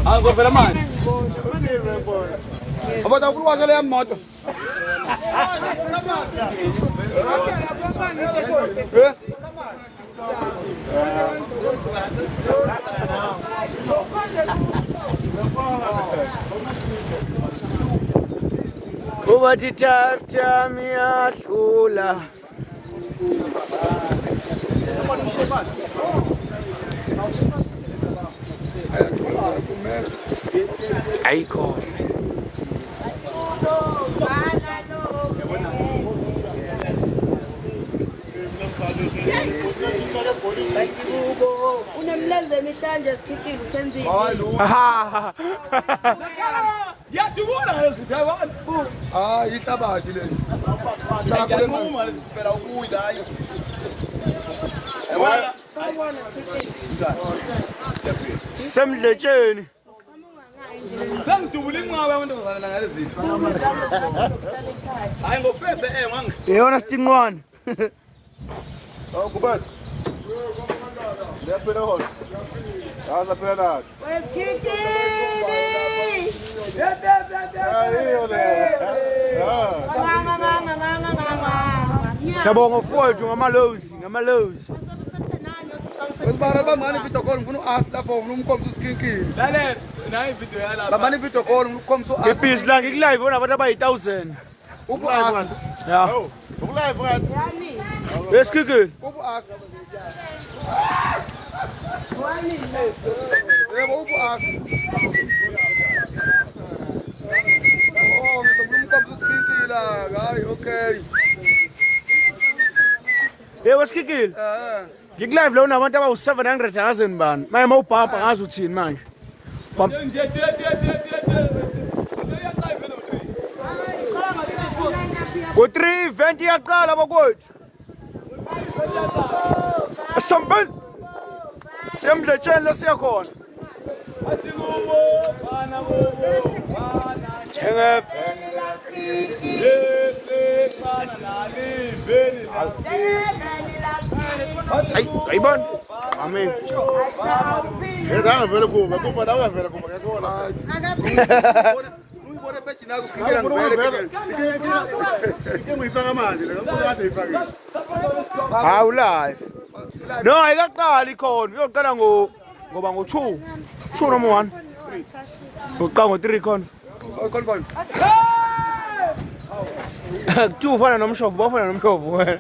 Angivela manje. Abata ukwazi le moto. Ubathi tafta miyahlula. Ayikho. Unemlenze emihlanje sikhithile usenzile. Yadubula lesithi abantu. Hayi ihlabathi le. Ngiyakuma phela ukuyi hayi. Yabona? Sawubona sikhithile. Semdletsheni. Sengidubula inqaba abantu ngizalana ngale zithu. Hayi ngofese mangi. Yeyona sitinqwane. Oh kubathi. Lephela hona. Yaza phela nathi. Wesikhithile. Siyabonga mfowethu ngamalozi. Usibara bamani video call ngifuna uask lapho ngifuna umkhombisa usikinkile. Lalela nayi video yalapha. Bamani video call ngifuna ukukhombisa uask. Ngebhizi la ngikulive ona abantu abayi1000. Ubu-ask. Ya. Ukulive kanti. Yani. Esikinkile. Ubu-ask. Wani. Yebo ubu-ask. Oh, ngifuna umkhombisa usikinkile. Hayi okay. Yebo Sikikile. Ngikulive la unabantu abawu700,000 bani. Manje mawubhampa ngazi uthini manje. Ko3 event iyaqala bakwethu. Asambeni. Siyamdletsheni la siyakhona. Athi kubo bana kubo bana njengeveni lasikile bana naliveni ayibona amen vele kuba nawe vele kuba ngiyakona uyibone page nako sikikela ngivele ike ngiyifaka manje le ngikho kade ngifakile hawu live no ayikaqali ikhona uyoqala ngoba ngo2 noma 1 uqala ngo3 khona confirm tu ufana nomshovu bafana nomshovu wena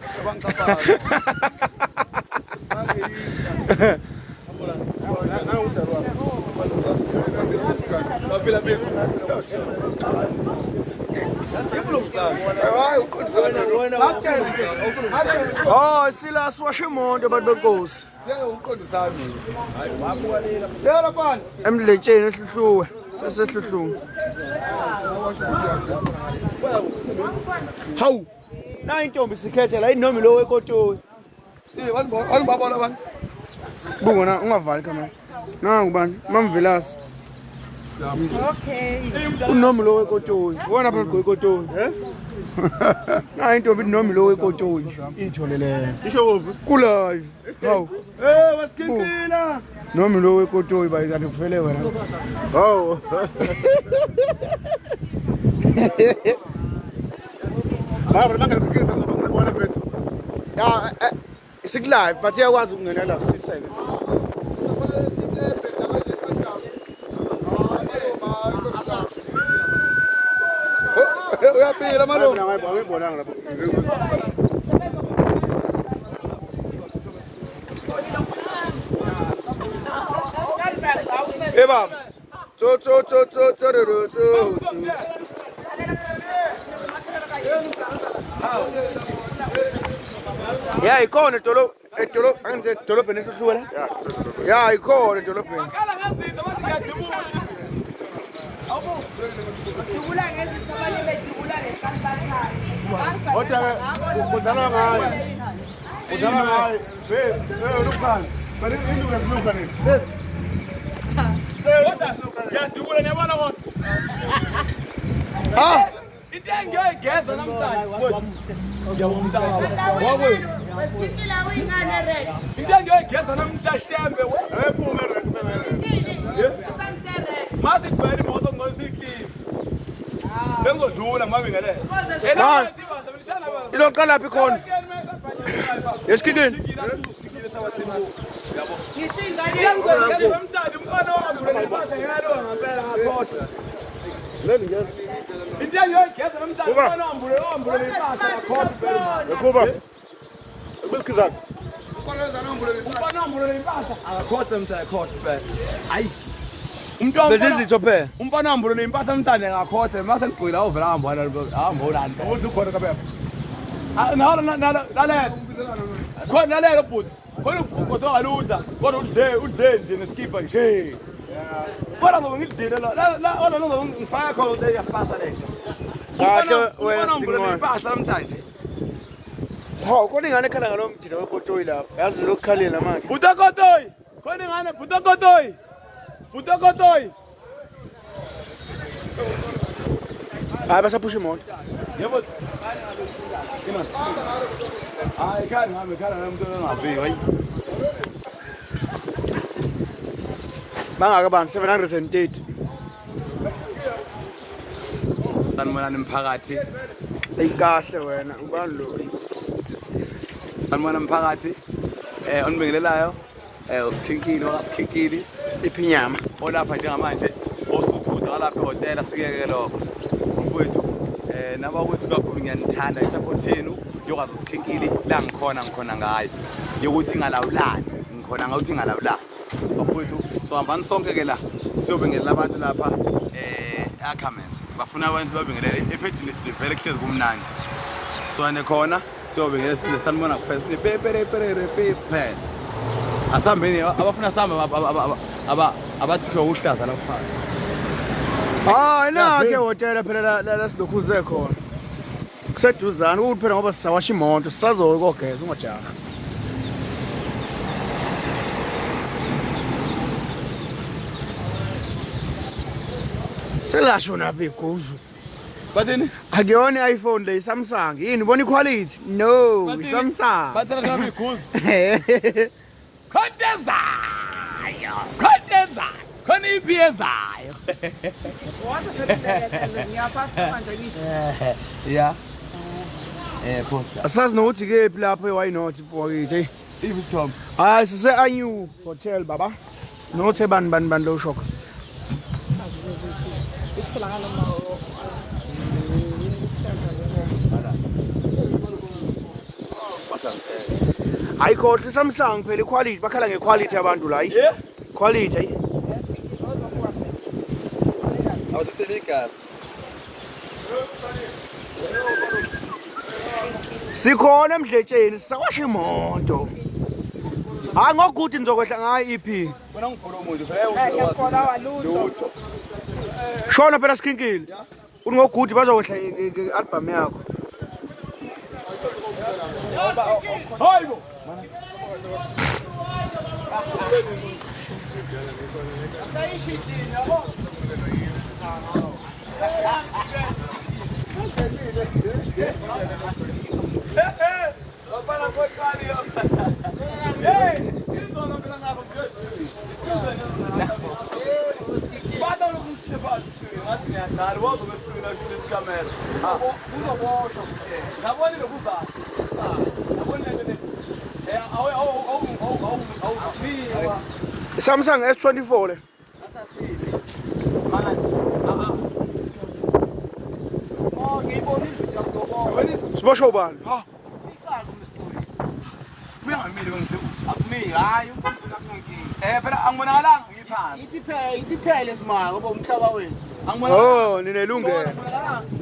oh Silas washemonto abantu benkosi emdletsheni ehluhluwe sesehluhluwe hawu na intombi sikhethe la inomi lo wekotoyi wani babona bani bungona ungavali kamera nangu bani mamvelasi okay unomi lo wekotoyi wona phela goyikotoyi na intombi inomi lo wekotoyi itholele isho kuphi kulive hawu wasikhinkila nomi lo wekotoyi bayizani kufele wena hawu baba bangakukira ngabona bethu ya sikulive but iyakwazi ukungena la sisele uyaphila malo ngibonanga lapho baba ya ikhona edolo angize edolobheni esihluka la ya ikhona edolobheni akala ngazitho manje ngiyadubula dubula ngezitho abanye bedubula ngesambathayo udlala ngayo lukhani bani indlu ngesiluka nini ngiyadubula niyabona bona into engiyayigeza namhlanje ngiyawumntana wakho Besikile uyingane red. Into engiyoyigeza namhlashembe we. Ephume red. Masi kweli imoto ngosikhipha. Bengodlula mabingelele. Izoqala phi khona? Yesikikini. Kuba. Bekizak. Bezizitho phela. Umfana wambulula impahla mntane ngakhohle mase ngigcila ovela hamba ulani. Uthi ukhona kabeba. Khona lalela bhuti. Khona ukhoso ngaluda. Kodwa udle nje neskipa nje. Kodwa ngoba ngidile la ona ngoba ngifaka khona le yafasa le. Kahle wena Wambulula Singwane. impahla namhlanje. Hawu kodwa ingane ekhala ngalo mjida wekotoyi lapha. Yazi lokukhalela manje. Butakotoy. Khona ingane butakotoy. Butakotoy. Hayi basaphusha imoto. Yebo. Kima. Hayi khani umuntu ongafiki hayi. Bangaka bantu 730. Sanibona nemphakathi. Ayikahle wena ubani lo? Sanibona mphakathi. Onibingelelayo. Usikhinkini wakasikhikili Iphinyama. olapha njengamanje osuthutha lapha ehotela sikeke lokho. Mfowethu nabakuthi kakhulu ngiyanithanda isupport yenu yokwazi usikhinkili la ngikhona ngayo. Yokuthi ngalawulani ngikhona ngawuthi ngalawulani. Mfowethu so hambani sonke ke la siyobingelela abantu lapha Ackermans. Bafuna abantu babingelele ephethini livele kuhlezi kumnandi. So ane khona siyobingelela sile sanibona kuphela pepe. Asambeni abafuna samba abathi ke uhlaza lapha. Hayi nakhe hotel phela la sidokhuze khona. Kuseduzana ukuthi phela ngoba sisawasha imoto sisazokogeza ungajaha. Selasho naphi iguzu. Bathini? Akuyona iPhone le Samsung. Yini bona iquality? No, Samsung. Bathina nami iguzu. Khontezayo. Khona iphi ezayo. Yeah. Posta. Asazi nokuthi ke lapho why not mfowethu. Iphi Tom? Hayi sise Anyu Hotel baba. Nothi bani lo shop. Hayi kodwa Samsung phela iquality bakhala ngequality abantu la. Yeah. Quality ayi. Awutheligas. Sikhona emdletsheni sisawasha imoto. Hayi ngokuthi nizokwehla ngayo iphi. Bona ngifolo umuntu phela walutho. Shona phela sikhinkile. Uthi ngokuthi bazokwehla i-album yakho. Hayibo. Samsung S24 le. Sibosho ubani? Ha. Phela angibonakala ngiphansi. Ithi simanga ngoba umhlaba wethu. Oh, ninelungelo.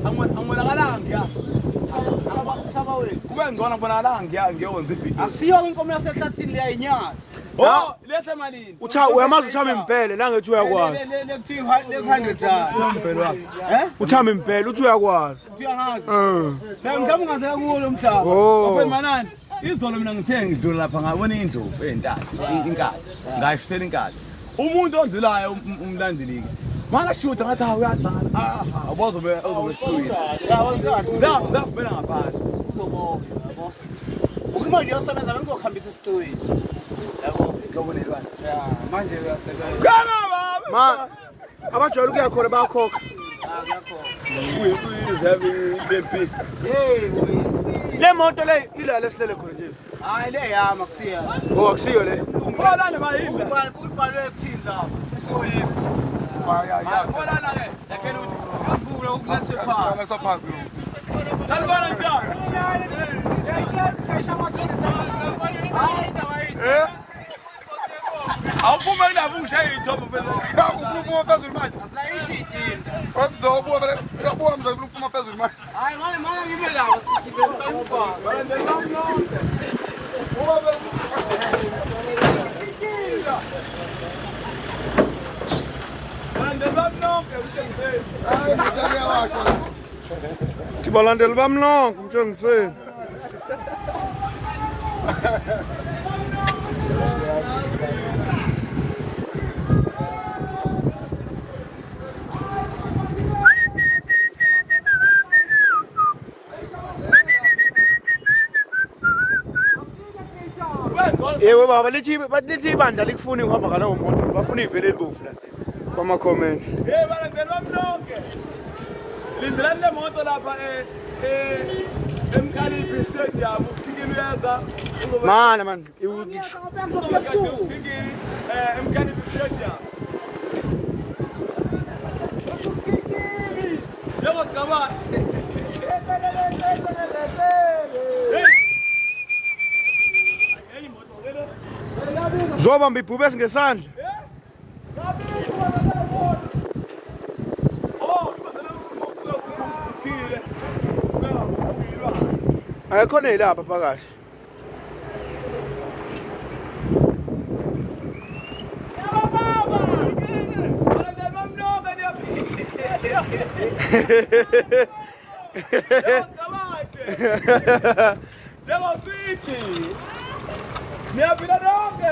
Angibonakala ngiya. Umhlaba wethu. Kube ngcono ngibonakala ngiyonza ivideo. Akusiyo inkomo yasehlathini leya inyatha. Oh, lethe malini? Uyamazi uthama impela nangethi uyakwazi. Le 100 rand. Uthama impela uthi uyakwazi. Uyangazi. Na ngijama ngazela kuwo lo mhlaba. Oh. Ofeni manani? Izolo mina ngithe ngidlula lapha ngabona indlovu entathu, inkathi. Ngayishutela inkathi. Umuntu odlulayo umlandeli. Mara shoot ngathi uyaqala. Abazobe siqhubile. Ya wenza kahle. Zaphela ngaphandle. Uzobona yabo. Imali yosebenza bengizokhambisa esitowini. Yabo, ngobonelwana. Ya, manje uyasebenza. Kama baba. Ma abajwayele ukuya khona bayakhokha. Le moto le ila lesilele khona nje. Hayi le yama kusiya. Oh akusiyo le. Ngolana bayidla. Ubhalwe kuthini lapho? Kuthiwa ngolana ke. Yakena ukuthi ngavula ukulethe phansi. Salibana njani? Awuphuma indaba ungishaya ithombe phela. Uphuma phezulu manje. Asayisho itinta. Omzobuwa phela uyabuwa mzakulu uphuma phezulu manje. Hayi manje ngibe lawo sikibe ngifaka. Tibalandeli bamlonke umtshengiseni. Yewe baba lithi ibandla likufuna ngihamba ngalawo moto bafuna ivele ebovu la kwama comment. Hey balandeli bamlonke. Lindelani le moto lapha emkhaliphi stadium ufikile uyaza. Mana man iwukusho. Ufikile emkhaliphi stadium. Yebo kabashi. Zobamba ibhubesi ngesandla. Ayikhona ilapha phakathi. Niyaphila nonke.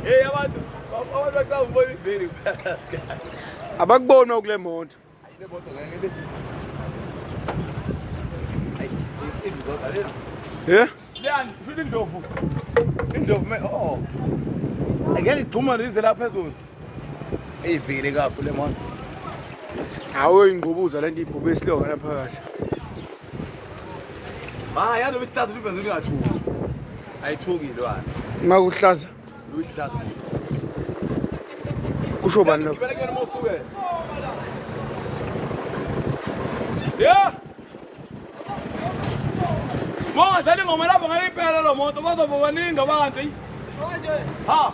Hey abantu bakubona iveli kuphela. Abakubona ukule moto. Le moto ngeke. Yeah? Liyani, futhi indlovu. Indlovu oh. Ngeke igcuma rize la phezulu. Eyivile kapho le moto. Hawe ingqubuza lento ibhubesi leyo ngala phakathi. Ah, yazi besithathu sibenze ngingathuki. Ayithuki lwana. Makuhlaza Uyithatha. kusho bani lo? Ngibele kuyena mosuke. Yeah. Monga thale ngoma lapho ngayiphela lo moto bazoba baningi abantu. Manje Ha.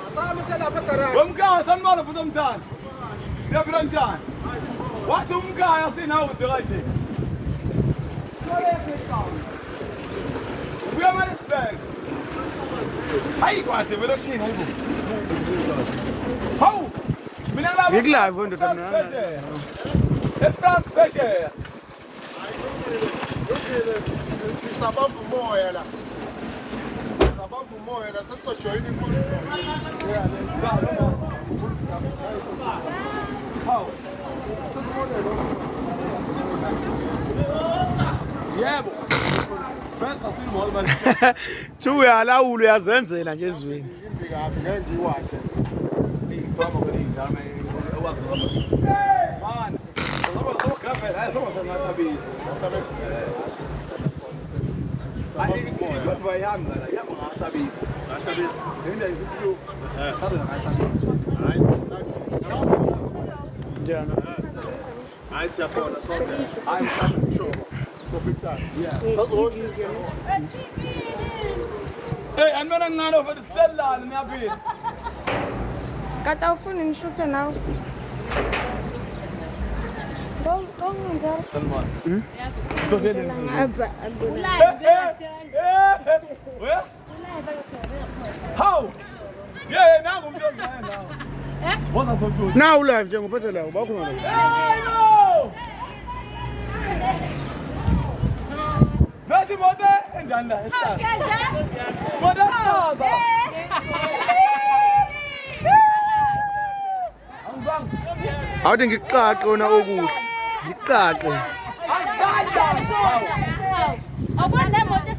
asame selapha egarage. Wemkhaya sanibona futhi umntana. Siyaphila njani? Wathi umkhaya sinawo kude kanje. Ubuya Maritzburg. Hayi kwade vele kushini hayibo. Hawu. Mina lapho. Ngikulive ndoda mina. France phesheya. Sabamba umoya la. Sabamba umoya la sesizojoyina inkundla. Yebo. Bese asimol manje. Thu uyalawula uyazenzela nje ezweni. Imbi kabi ngeke ngiwache. Isoma kwelindama ewazama. Man. Ngoba sokafe, hayi soba ngatabisi. Hayi ngikho yami la, yami ngatabisi. Ngatabisi. Nenda izibulo. Sabe ngatabisi. Njana. Hayi siyabona sonke. Hayi Sure. So big time. Hey, anibona ngane over sihlelana niyaphila. Kata ufuni nishuthe nawe. Ngizala. Salman. Where? How? Yeah, nangu umuntu ongaya nawo. Bona futhi. Now live njengophethe la ubakho ngalo. Hey no! Bathi moto enjani la esihlala? Moto esihlala. Angibang. Awuthi ngiqaqe wona okuhle. Ngiqaqe. Awubona le moto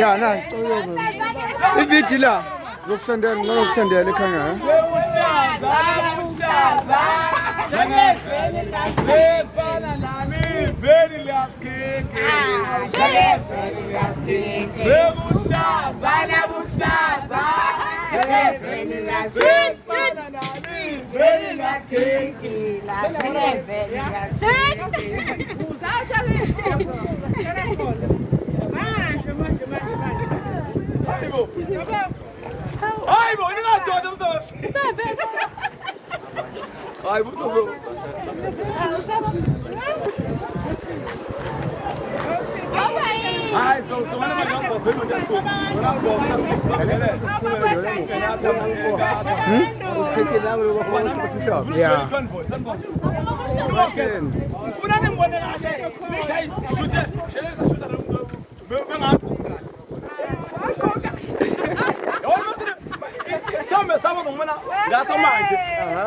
Ya na ividi la zokusendela nginokusendela ekhaya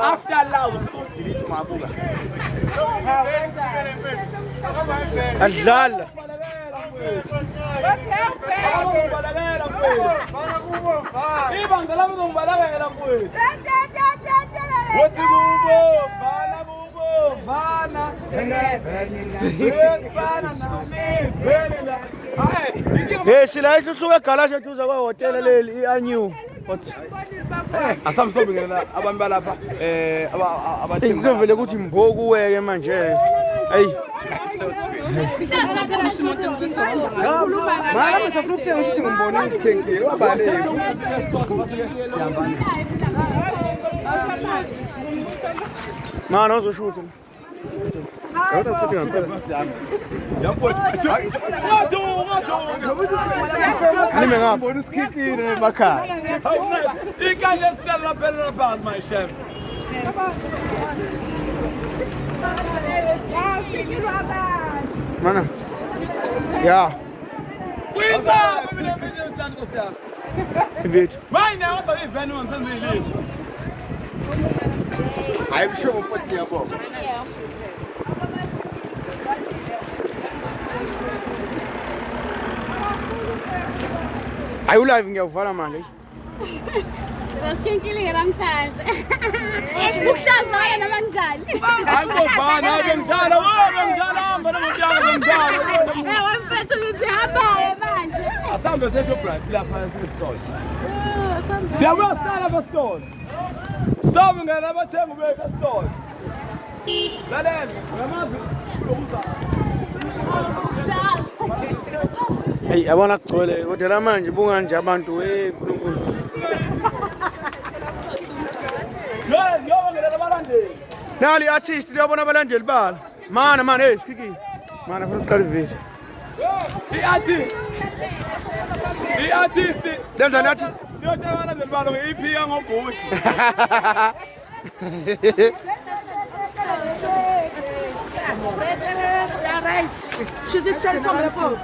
After love, delete my book. adlala hey sila ihluhluka egalasha eduza kwehotela leli ianyu asamsobingelela abantu balapha abathenga ngizovele ukuthi mboku weke manje hey mara masafuna ukufika ngisho ngimbona ngithengile wabale mana uzoshuta awuthi futhi ngempela Lime ngapha ngibona usikhikile emakhaya ikale stella phela lapha my chef mana ya kwiza mina video stand kosia iveti mine awuthi iveni wansenzelile ayibisho upoti yabo ayu live ngiyavuvala manje Basinkile ngeramhlanje. Ukuhlazana namanjani? Ayikofana bemdala wemdala hamba nomntwana bemdala Wemfethu ngithi hamba manje. asambe seShoprite lapha esitolo siyabuya sala esitolo stop ngena abathenga ubeka esitolo lalela ngamazi hey yabona kugcwele kodwa manje bunga nje abantu weNkulunkulu ngiyobongelela abalandeli nali artist liyabona abalandeli bala mana hey sikiki mana funa uqala iveti i-artist lenzani artist yodwa abalandeli balo nge-EP yangogudi Right. Should this straight from the phone?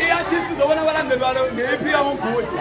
i-artist izobona abalandeli balo nge-EP yangogudi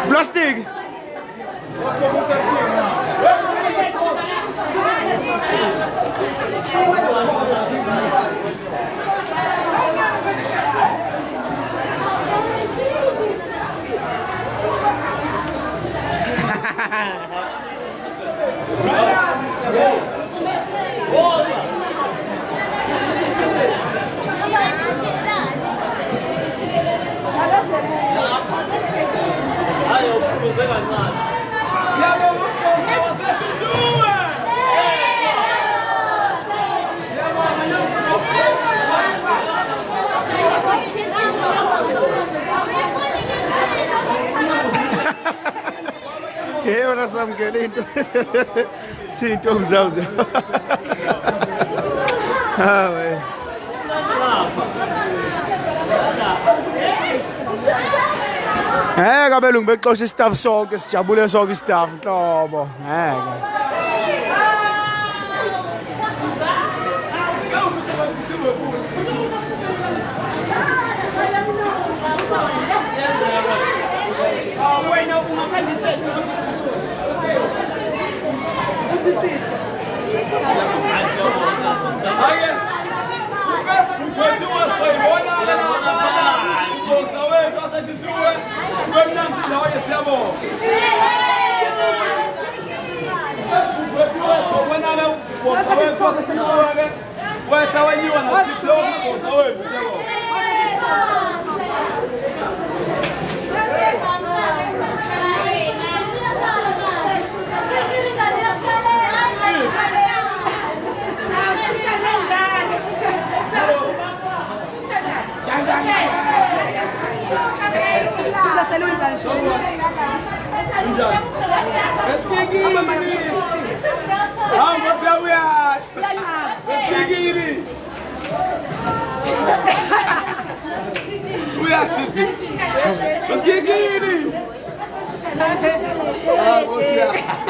Plastic. Yebo samkele into. Thinto mzawuza. Hawe. Ngeke abelungu bexosha istaff sonke sijabule sonke istaff nhlobo. Ngeke.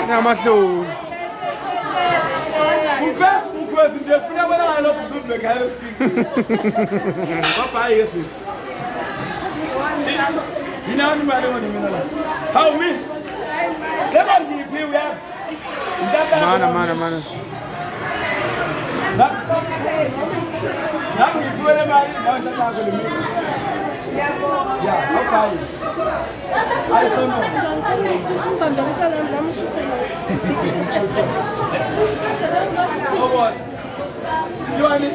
Namahloni. Ukwezi nje funa bona ngalo sizube khaya Papa yesi. Yinani mali wona mina la. How me? Lema ngiphi uyazi? Mana. Nami ngiphiwe mali nawe ntatha le mina. Yeah, okay. I don't know. What? You want it?